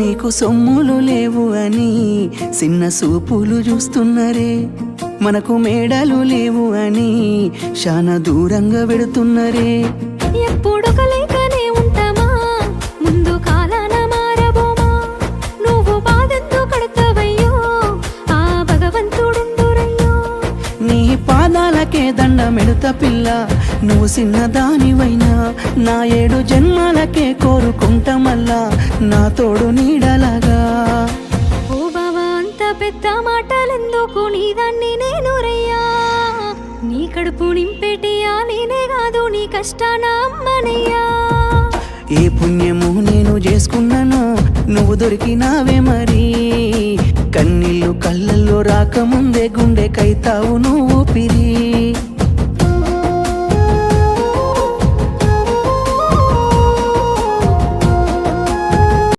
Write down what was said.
నీకు సొమ్ములు లేవు అని చిన్న సూపులు చూస్తున్నరే, మనకు మేడలు లేవు అని శానా దూరంగా వెడుతున్నరే. ఎప్పుడు కలేకనే ఉంటామా, ముందు కాలాన మారబోమా. నువ్వు బాధంతో కడతావయ్యో, ఆ భగవంతుడుండురయ్యో. నీ పాదాలకే దండమెడుత పిల్ల, నువ్వు చిన్నదానివైనా నా 7 జన్మాలకే కోరుకుంటా మల్లా నా తోడు నీడలాగా. ఓ బావా అంత పెద్ద మాటలెందుకు, నీదాన్ని నేను రయ్యా. నీ కడుపు నింపేటియా నేనే కాదు, నీ కష్టాన అమ్మనయ్యా. ఏ పుణ్యము నేను చేసుకున్నానో నువ్వు దొరికినావే మరి, కన్నీళ్ళు కళ్ళల్లో రాకముందే గుండె కైతావు నువ్వు పిరి.